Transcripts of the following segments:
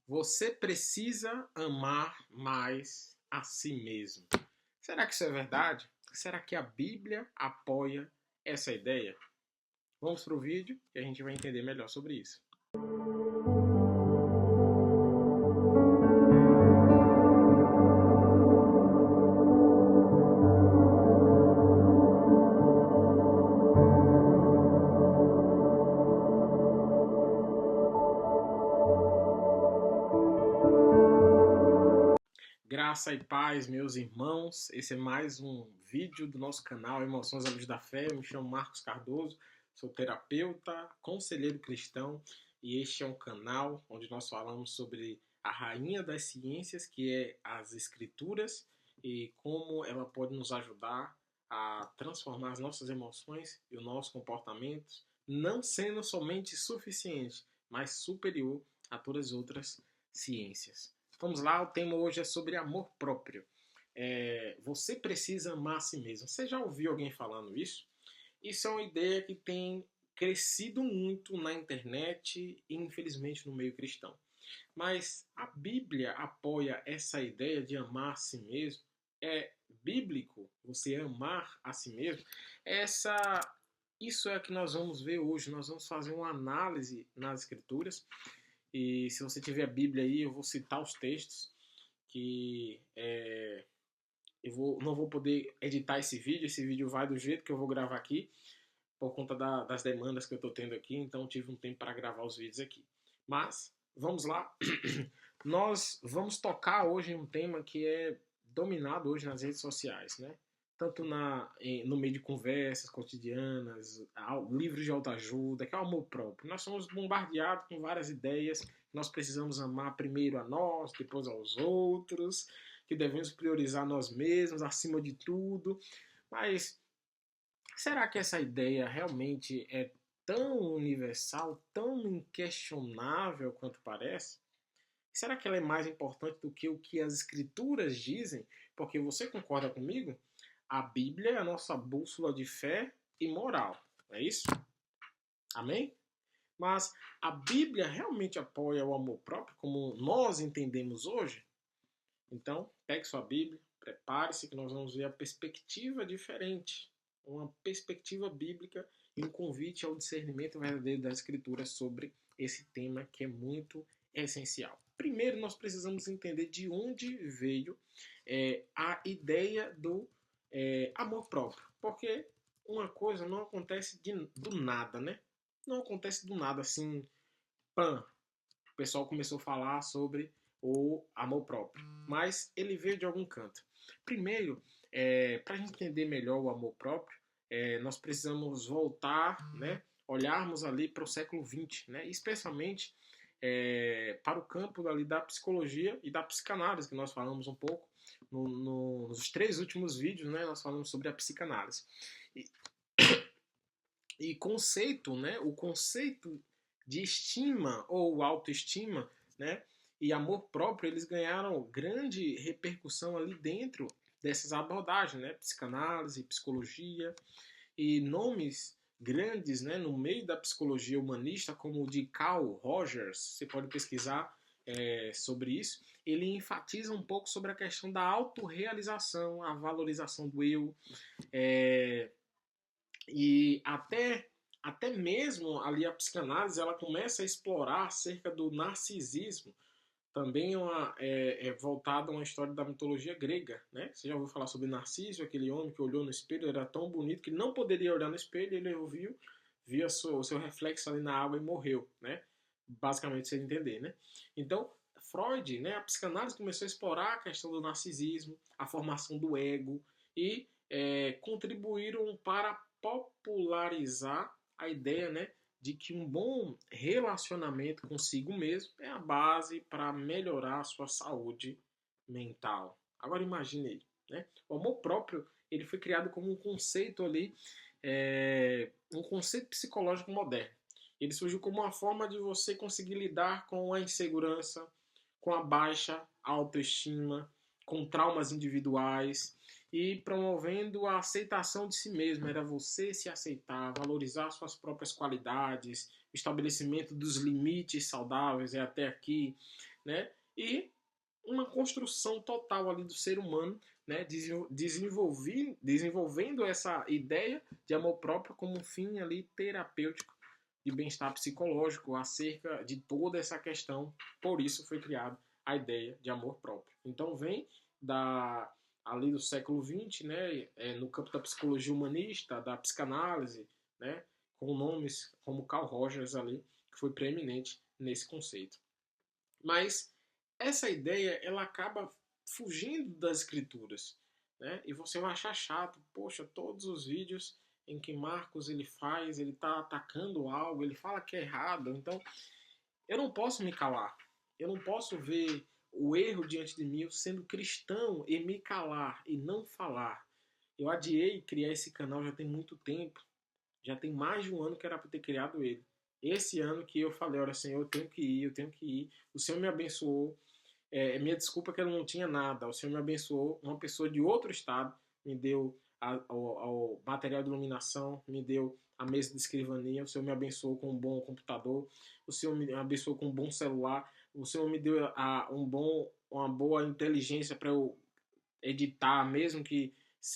Você precisa amar mais a si mesmo. Será que isso é verdade? Será que a Bíblia apoia essa ideia? Vamos para o vídeo e a gente vai entender melhor sobre isso. Graça e paz, meus irmãos. Esse é mais um vídeo do nosso canal Emoções à Luz da Fé. Eu me chamo Marcos Cardoso, sou terapeuta, conselheiro cristão e este é um canal onde nós falamos sobre a rainha das ciências, que é as Escrituras, e como ela pode nos ajudar a transformar as nossas emoções e o nosso comportamento, não sendo somente suficiente, mas superior a todas as outras ciências. Vamos lá, o tema hoje é sobre amor próprio. Você precisa amar a si mesmo. Você já ouviu alguém falando isso? Isso é uma ideia que tem crescido muito na internet e infelizmente no meio cristão. Mas a Bíblia apoia essa ideia de amar a si mesmo? É bíblico você amar a si mesmo? Isso é o que nós vamos ver hoje. Nós vamos fazer uma análise nas Escrituras. E se você tiver a Bíblia aí, eu vou citar os textos que não vou poder editar esse vídeo. Esse vídeo vai do jeito que eu vou gravar aqui, por conta das demandas que eu estou tendo aqui. Então tive um tempo para gravar os vídeos aqui. Mas vamos lá. Nós vamos tocar hoje em um tema que é dominado hoje nas redes sociais, né? Tanto no meio de conversas cotidianas, livros de autoajuda, que é o amor próprio. Nós somos bombardeados com várias ideias. Nós precisamos amar primeiro a nós, depois aos outros, que devemos priorizar nós mesmos acima de tudo. Mas será que essa ideia realmente é tão universal, tão inquestionável quanto parece? Será que ela é mais importante do que o que as escrituras dizem? Porque você concorda comigo? A Bíblia é a nossa bússola de fé e moral, não é isso? Amém? Mas a Bíblia realmente apoia o amor próprio como nós entendemos hoje? Então, pegue sua Bíblia, prepare-se que nós vamos ver a perspectiva diferente, uma perspectiva bíblica e um convite ao discernimento verdadeiro da Escritura sobre esse tema que é muito essencial. Primeiro, nós precisamos entender de onde veio a ideia do amor próprio, porque uma coisa não acontece do nada, né? Não acontece do nada assim, pã, o pessoal começou a falar sobre o amor próprio, mas ele veio de algum canto. Primeiro, para a gente entender melhor o amor próprio, nós precisamos voltar, né, olharmos ali para o século XX, né, especialmente para o campo ali da psicologia e da psicanálise, que nós falamos um pouco nos 3 últimos vídeos, né, nós falamos sobre a psicanálise. E conceito, né, o conceito de estima ou autoestima, né, e amor próprio, eles ganharam grande repercussão ali dentro dessas abordagens, né, psicanálise, psicologia e nomes grandes, né, no meio da psicologia humanista, como o de Carl Rogers, você pode pesquisar sobre isso. Ele enfatiza um pouco sobre a questão da autorrealização, a valorização do eu, e até mesmo ali a psicanálise ela começa a explorar acerca do narcisismo, também voltado a uma história da mitologia grega, né? Você já ouviu falar sobre Narciso, aquele homem que olhou no espelho, era tão bonito que ele não poderia olhar no espelho, ele viu o seu reflexo ali na água e morreu, né? Basicamente, você entender, né? Então, Freud, né, a psicanálise começou a explorar a questão do narcisismo, a formação do ego e contribuíram para popularizar a ideia, né, de que um bom relacionamento consigo mesmo é a base para melhorar a sua saúde mental. Agora imagine aí, né? O amor próprio ele foi criado como um conceito ali, um conceito psicológico moderno. Ele surgiu como uma forma de você conseguir lidar com a insegurança, com a baixa autoestima, com traumas individuais e promovendo a aceitação de si mesmo. Era você se aceitar, valorizar suas próprias qualidades, o estabelecimento dos limites saudáveis, até aqui, né? E uma construção total ali do ser humano, né? Desenvolvendo essa ideia de amor próprio como um fim ali terapêutico de bem-estar psicológico acerca de toda essa questão. Por isso foi criada a ideia de amor próprio. Então vem ali do século XX, né, no campo da psicologia humanista, da psicanálise, né, com nomes como Carl Rogers ali, que foi preeminente nesse conceito. Mas essa ideia, ela acaba fugindo das escrituras, né? E você vai achar chato, poxa, todos os vídeos em que Marcos ele está atacando algo, ele fala que é errado, então eu não posso me calar, eu não posso ver o erro diante de mim, sendo cristão, e me calar e não falar. Eu adiei criar esse canal já tem muito tempo, já tem mais de um ano que era para ter criado ele. Esse ano que eu falei, olha, Senhor, eu tenho que ir, eu tenho que ir. O Senhor me abençoou. Minha desculpa é que eu não tinha nada. O Senhor me abençoou. Uma pessoa de outro estado me deu o material de iluminação, me deu a mesa de escrivania. O Senhor me abençoou com um bom computador. O Senhor me abençoou com um bom celular. O Senhor me deu uma boa inteligência para eu editar, mesmo que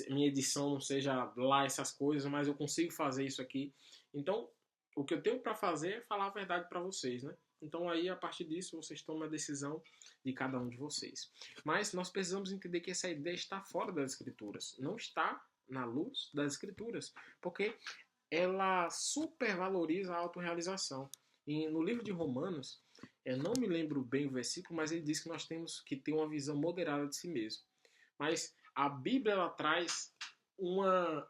minha edição não seja lá essas coisas, mas eu consigo fazer isso aqui. Então, o que eu tenho para fazer é falar a verdade para vocês, né? Então aí, a partir disso, vocês tomam a decisão de cada um de vocês. Mas nós precisamos entender que essa ideia está fora das escrituras. Não está na luz das escrituras. Porque ela supervaloriza a autorrealização. E no livro de Romanos, eu não me lembro bem o versículo, mas ele diz que nós temos que ter uma visão moderada de si mesmo. Mas a Bíblia ela traz uma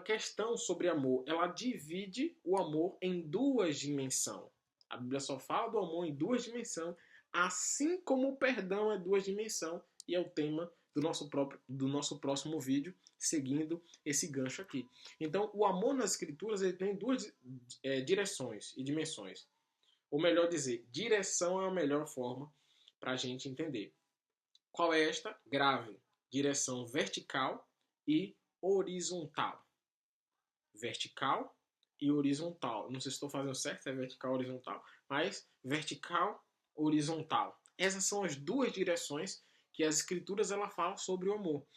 questão sobre amor. Ela divide o amor em duas dimensões. A Bíblia só fala do amor em duas dimensões, assim como o perdão é duas dimensões, e é o tema do nosso próximo vídeo, seguindo esse gancho aqui. Então, o amor nas escrituras ele tem duas direções e dimensões. Ou melhor dizer, direção é a melhor forma para a gente entender. Qual é esta? Grave. Direção vertical e horizontal. Vertical e horizontal. Não sei se estou fazendo certo, é vertical ou horizontal, mas vertical, horizontal. Essas são as duas direções que as escrituras ela falam sobre o amor.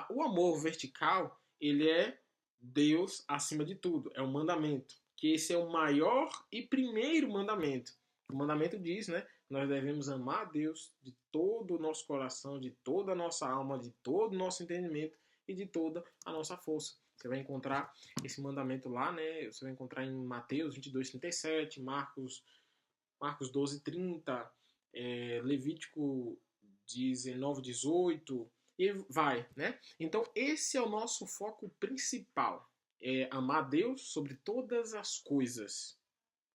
O amor vertical, ele é Deus acima de tudo, é um mandamento, que esse é o maior e primeiro mandamento. O mandamento diz, né, nós devemos amar a Deus de todo o nosso coração, de toda a nossa alma, de todo o nosso entendimento e de toda a nossa força. Você vai encontrar esse mandamento lá, né? Você vai encontrar em Mateus 22:37, Marcos 12:30, Levítico 19:18 e vai, né? Então esse é o nosso foco principal, é amar Deus sobre todas as coisas,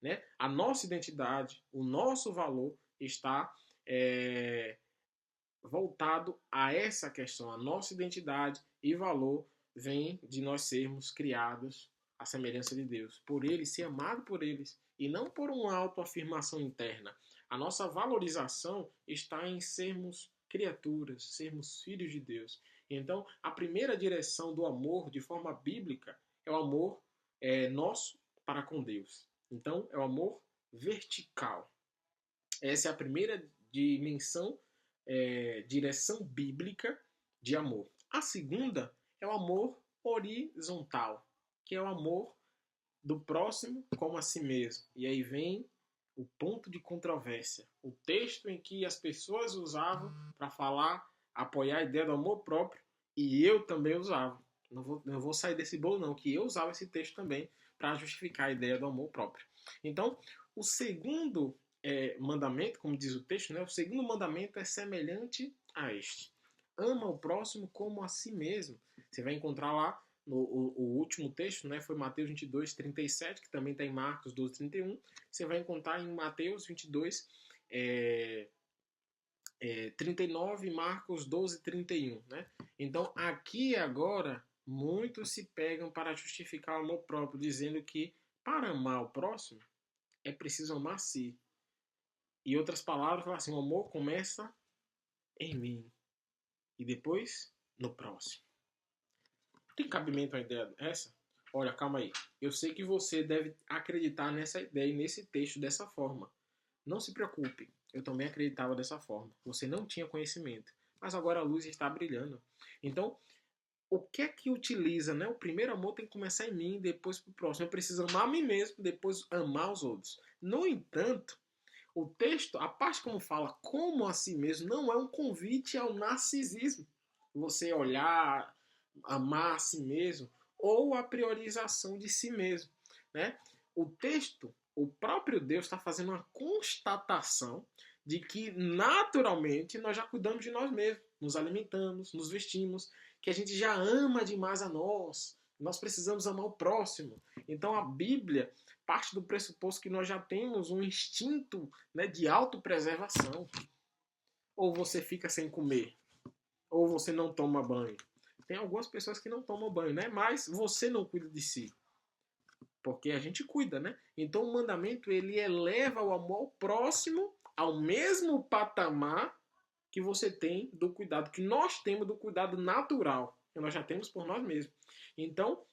né? A nossa identidade, o nosso valor está voltado a essa questão. A nossa identidade e valor vem de nós sermos criados à semelhança de Deus, por Ele, ser amado por eles, e não por uma autoafirmação interna. A nossa valorização está em sermos criaturas, sermos filhos de Deus. Então, a primeira direção do amor, de forma bíblica, é o amor nosso para com Deus. Então, é o amor vertical. Essa é a primeira dimensão, direção bíblica de amor. A segunda é o amor horizontal, que é o amor do próximo como a si mesmo. E aí vem o ponto de controvérsia. O texto em que as pessoas usavam para falar, apoiar a ideia do amor próprio, e eu também usava. Não vou sair desse bolo não, que eu usava esse texto também para justificar a ideia do amor próprio. Então, o segundo mandamento, como diz o texto, né? O segundo mandamento é semelhante a este. Ama o próximo como a si mesmo. Você vai encontrar lá o último texto, né? Foi Mateus 22:37, que também está em Marcos 12:31. Você vai encontrar em Mateus 22, 39 e Marcos 12:31, né? Então, aqui agora, muitos se pegam para justificar o amor próprio, dizendo que para amar o próximo é preciso amar a si. Em outras palavras, assim, o amor começa em mim e depois no próximo. Tem cabimento a ideia dessa? Olha, calma aí. Eu sei que você deve acreditar nessa ideia e nesse texto dessa forma. Não se preocupe. Eu também acreditava dessa forma. Você não tinha conhecimento, mas agora a luz está brilhando. Então, o que é que utiliza, né? O primeiro amor tem que começar em mim, depois pro próximo. Eu preciso amar a mim mesmo, depois amar os outros. No entanto, o texto, a parte como fala como a si mesmo, não é um convite ao narcisismo. Você olhar, amar a si mesmo, ou a priorização de si mesmo, né? O texto, o próprio Deus está fazendo uma constatação de que naturalmente nós já cuidamos de nós mesmos, nos alimentamos, nos vestimos, que a gente já ama demais a nós precisamos amar o próximo. Então a Bíblia parte do pressuposto que nós já temos um instinto, né, de autopreservação. Ou você fica sem comer, ou você não toma banho. Tem algumas pessoas que não tomam banho, né? Mas você não cuida de si. Porque a gente cuida, né? Então o mandamento, ele eleva o amor ao próximo ao mesmo patamar que você tem do cuidado, que nós temos do cuidado natural, que nós já temos por nós mesmos. Então,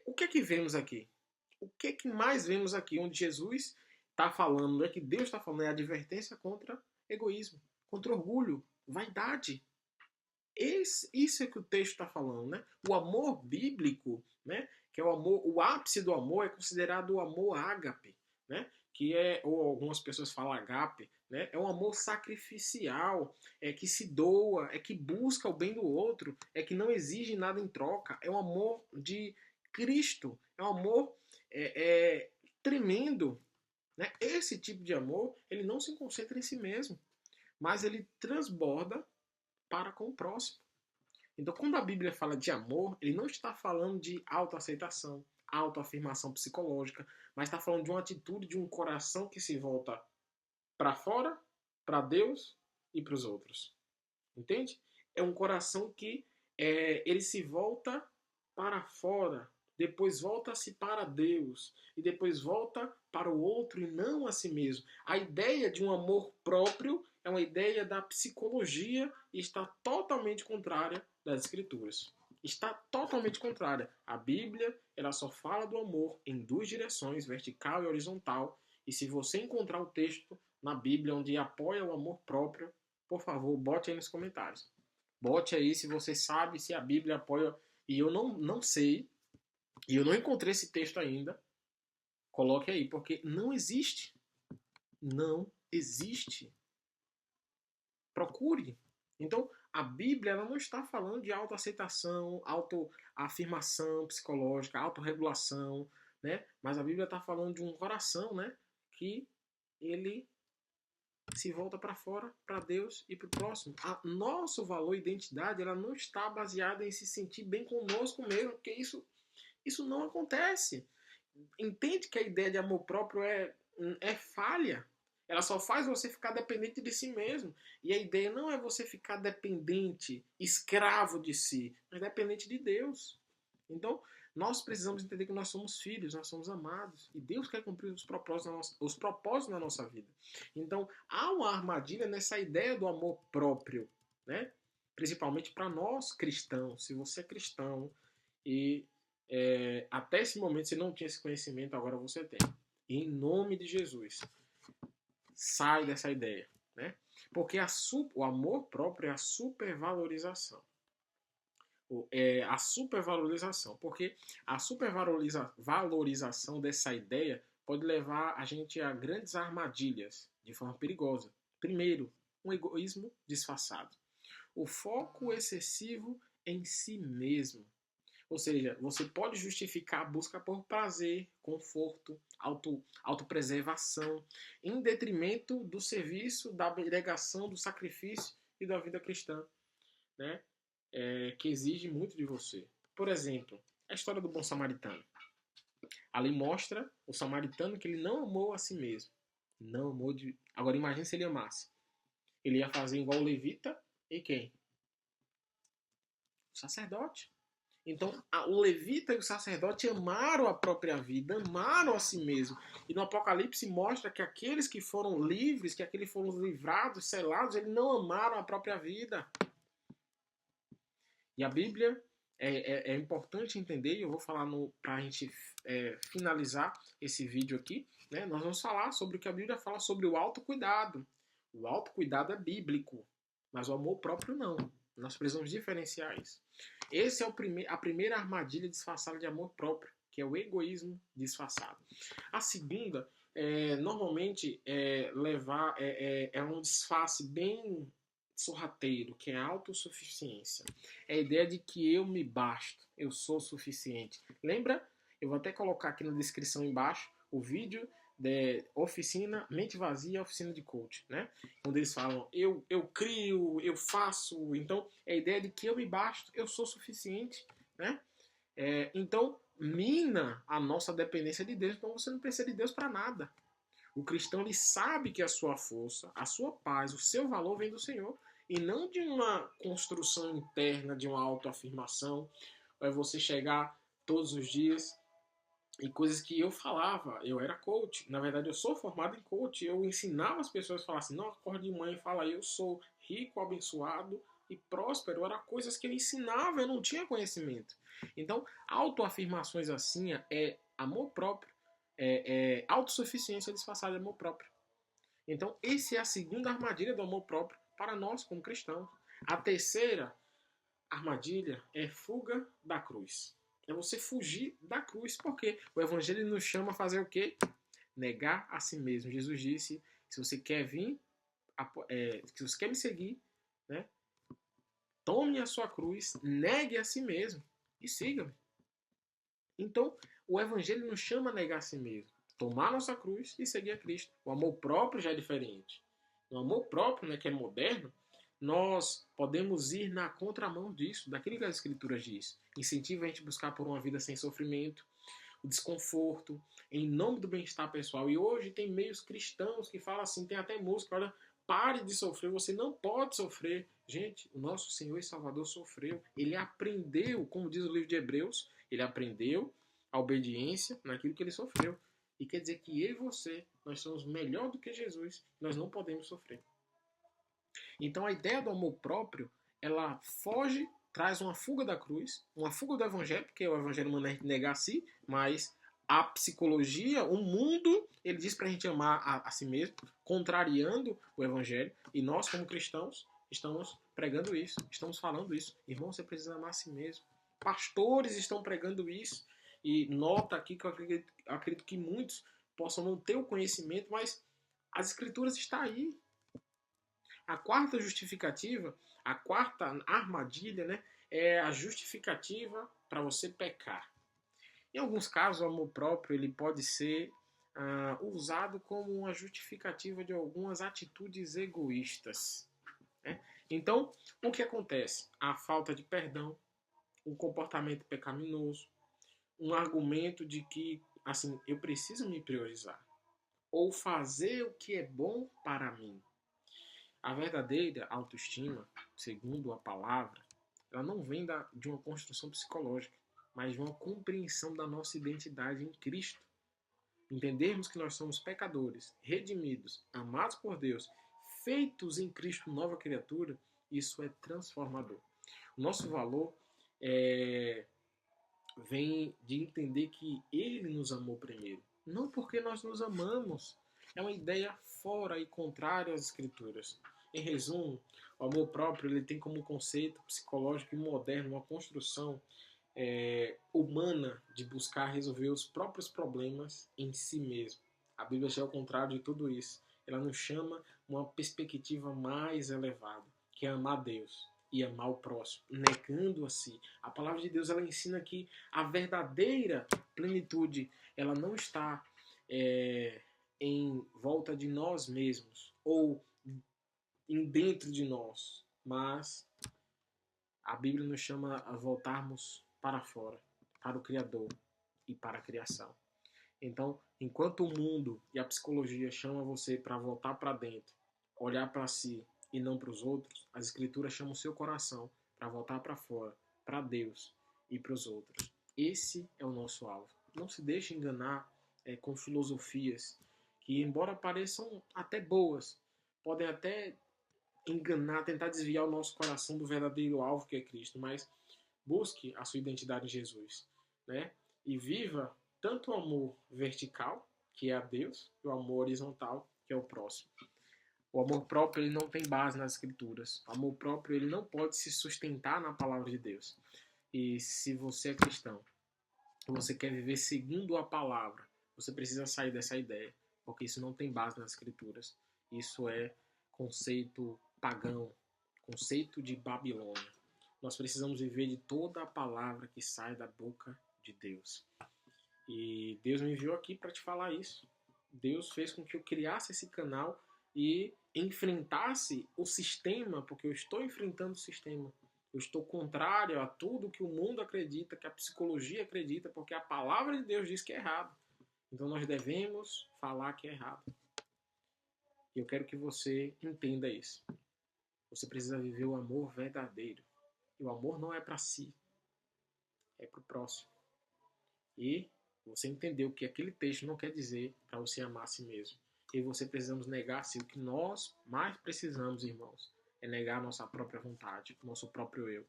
o que é que vemos aqui? O que é que mais vemos aqui? Onde Jesus está falando, não é que Deus está falando, é a advertência contra egoísmo, contra orgulho, vaidade. Isso é que o texto está falando, né? O amor bíblico, né? Que é o amor, o ápice do amor é considerado o amor ágape, né? Que é, ou algumas pessoas falam agape, né? É um amor sacrificial, é que se doa, é que busca o bem do outro, é que não exige nada em troca, é um amor de Cristo, é um amor tremendo, né? Esse tipo de amor, ele não se concentra em si mesmo, mas ele transborda para com o próximo. Então, quando a Bíblia fala de amor, ele não está falando de autoaceitação, autoafirmação psicológica, mas está falando de uma atitude de um coração que se volta para fora, para Deus e para os outros. Entende? É um coração que ele se volta para fora, depois volta-se para Deus e depois volta para o outro e não a si mesmo. A ideia de um amor próprio é uma ideia da psicologia e está totalmente contrária das Escrituras. Está totalmente contrária. A Bíblia, ela só fala do amor em duas direções, vertical e horizontal. E se você encontrar o texto na Bíblia onde apoia o amor próprio, por favor, bote aí nos comentários. Bote aí se você sabe se a Bíblia apoia. E eu não sei, e eu não encontrei esse texto ainda. Coloque aí, porque não existe. Não existe. Procure. Então, a Bíblia ela não está falando de autoaceitação, autoafirmação psicológica, autorregulação, né? Mas a Bíblia está falando de um coração, né? Que ele se volta para fora, para Deus e para o próximo. Nosso valor e identidade ela não está baseada em se sentir bem conosco mesmo, porque isso não acontece. Entende que a ideia de amor próprio é falha. Ela só faz você ficar dependente de si mesmo. E a ideia não é você ficar dependente, escravo de si, mas dependente de Deus. Então, nós precisamos entender que nós somos filhos, nós somos amados. E Deus quer cumprir os propósitos na nossa vida. Então, há uma armadilha nessa ideia do amor próprio, né? Principalmente para nós cristãos. Se você é cristão e até esse momento você não tinha esse conhecimento, agora você tem. Em nome de Jesus, sai dessa ideia, né? Porque o amor próprio é a supervalorização. A supervalorização, porque a supervalorização dessa ideia pode levar a gente a grandes armadilhas de forma perigosa. Primeiro, um egoísmo disfarçado. O foco excessivo em si mesmo. Ou seja, você pode justificar a busca por prazer, conforto, autopreservação, em detrimento do serviço, da abnegação, do sacrifício e da vida cristã, né? Que exige muito de você. Por exemplo, a história do bom samaritano. Ali mostra o samaritano que ele não amou a si mesmo. Não amou de... Agora imagine se ele amasse. Ele ia fazer igual o levita e quem? O sacerdote. Então, o levita e o sacerdote amaram a própria vida, amaram a si mesmo. E no Apocalipse mostra que aqueles que foram livres, que aqueles que foram livrados, selados, eles não amaram a própria vida. E a Bíblia, é importante entender, e eu vou falar para a gente finalizar esse vídeo aqui, né? Nós vamos falar sobre o que a Bíblia fala sobre o autocuidado. O autocuidado é bíblico, mas o amor próprio não. Nós precisamos diferenciar isso. Esse é a primeira armadilha disfarçada de amor próprio, que é o egoísmo disfarçado. A segunda, normalmente, é um disfarce bem sorrateiro, que é a autossuficiência. É a ideia de que eu me basto, eu sou suficiente. Lembra? Eu vou até colocar aqui na descrição embaixo o vídeo de oficina, mente vazia, oficina de coach, né? Onde eles falam, eu crio, eu faço. Então, é a ideia de que eu me basto, eu sou suficiente, né? Então, mina a nossa dependência de Deus. Então, você não precisa de Deus para nada. O cristão, ele sabe que a sua força, a sua paz, o seu valor vem do Senhor e não de uma construção interna, de uma autoafirmação. É você chegar todos os dias e coisas que eu falava, eu era coach, na verdade eu sou formado em coach, eu ensinava as pessoas a falar assim, não acorde de manhã e fala, eu sou rico, abençoado e próspero, eram coisas que eu ensinava, eu não tinha conhecimento. Então, autoafirmações assim é amor próprio, autossuficiência disfarçada de amor próprio. Então, essa é a segunda armadilha do amor próprio para nós como cristãos. A terceira armadilha é fuga da cruz. É você fugir da cruz, porque o Evangelho nos chama a fazer o quê? Negar a si mesmo. Jesus disse, se você quer vir, se você quer me seguir, né, tome a sua cruz, negue a si mesmo e siga-me. Então, o Evangelho nos chama a negar a si mesmo, tomar a nossa cruz e seguir a Cristo. O amor próprio já é diferente. O amor próprio, né, que é moderno, nós podemos ir na contramão disso, daquilo que as Escrituras diz. Incentiva a gente a buscar por uma vida sem sofrimento, o desconforto, em nome do bem-estar pessoal. E hoje tem meios cristãos que falam assim, tem até música, olha, pare de sofrer, você não pode sofrer. Gente, o nosso Senhor e Salvador sofreu. Ele aprendeu, como diz o livro de Hebreus, ele aprendeu a obediência naquilo que ele sofreu. E quer dizer que eu e você, nós somos melhor do que Jesus, nós não podemos sofrer. Então a ideia do amor próprio, ela foge, traz uma fuga da cruz, uma fuga do evangelho, porque o evangelho manda a gente negar a si, mas a psicologia, o mundo, ele diz pra gente amar a si mesmo, contrariando o evangelho, e nós como cristãos estamos pregando isso, estamos falando isso. Irmão, você precisa amar a si mesmo. Pastores estão pregando isso, e nota aqui que eu acredito que muitos possam não ter o conhecimento, mas as escrituras estão aí. A quarta justificativa, a quarta armadilha, né, é a justificativa para você pecar. Em alguns casos, o amor próprio ele pode ser usado como uma justificativa de algumas atitudes egoístas, né? Então, o que acontece? A falta de perdão, um comportamento pecaminoso, um argumento de que, assim, eu preciso me priorizar, ou fazer o que é bom para mim. A verdadeira autoestima, segundo a palavra, ela não vem de uma construção psicológica, mas de uma compreensão da nossa identidade em Cristo. Entendermos que nós somos pecadores, redimidos, amados por Deus, feitos em Cristo nova criatura, isso é transformador. O nosso valor vem de entender que Ele nos amou primeiro, não porque nós nos amamos. É uma ideia fora e contrária às Escrituras. Em resumo, o amor próprio ele tem como conceito psicológico e moderno uma construção humana de buscar resolver os próprios problemas em si mesmo. A Bíblia já é o contrário de tudo isso. Ela nos chama uma perspectiva mais elevada, que é amar Deus e amar o próximo, negando a si. A palavra de Deus ela ensina que a verdadeira plenitude ela não está em volta de nós mesmos ou em dentro de nós, mas a Bíblia nos chama a voltarmos para fora, para o Criador e para a criação. Então, enquanto o mundo e a psicologia chamam você para voltar para dentro, olhar para si e não para os outros, as Escrituras chamam o seu coração para voltar para fora, para Deus e para os outros. Esse é o nosso alvo. Não se deixe enganar com filosofias que, embora pareçam até boas, podem até enganar, tentar desviar o nosso coração do verdadeiro alvo que é Cristo, mas Busque a sua identidade em Jesus, né? E viva tanto o amor vertical, que é a Deus, e o amor horizontal, que é o próximo. O amor próprio ele não tem base nas escrituras. O amor próprio ele não pode se sustentar na palavra de Deus. E se você é cristão, você quer viver segundo a palavra, você precisa sair dessa ideia, porque isso não tem base nas escrituras. Isso é conceito pagão, conceito de Babilônia. Nós precisamos viver de toda a palavra que sai da boca de Deus. E Deus me enviou aqui para te falar isso. Deus fez com que eu criasse esse canal e enfrentasse o sistema, porque eu estou enfrentando o sistema. Eu estou contrário a tudo que o mundo acredita, que a psicologia acredita, porque a palavra de Deus diz que é errado. Então nós devemos falar que é errado. E eu quero que você entenda isso. Você precisa viver o amor verdadeiro. E o amor não é para si, é para o próximo. E você entendeu que aquele texto não quer dizer para você amar a si mesmo. E você precisamos negar-se. O que nós mais precisamos, irmãos, é negar a nossa própria vontade, o nosso próprio eu.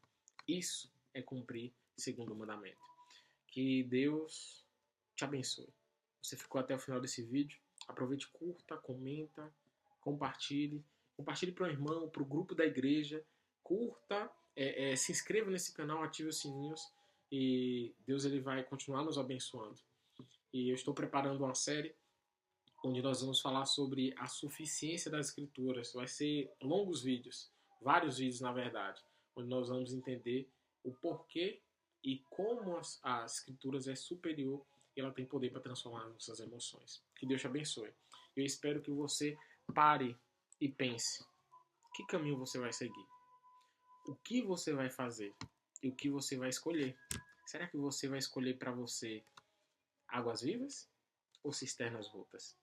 Isso é cumprir segundo o mandamento. Que Deus te abençoe. Você ficou até o final desse vídeo. Aproveite, curta, comenta, compartilhe. Compartilhe para o irmão, para o grupo da igreja. Curta, se inscreva nesse canal, ative os sininhos. E Deus ele vai continuar nos abençoando. E eu estou preparando uma série onde nós vamos falar sobre a suficiência das escrituras. Vai ser longos vídeos, vários vídeos na verdade, onde nós vamos entender o porquê e como as escrituras é superior e ela tem poder para transformar nossas emoções. Que Deus te abençoe. Eu espero que você pare e pense. Que caminho você vai seguir? O que você vai fazer? E o que você vai escolher? Será que você vai escolher para você águas vivas ou cisternas rotas?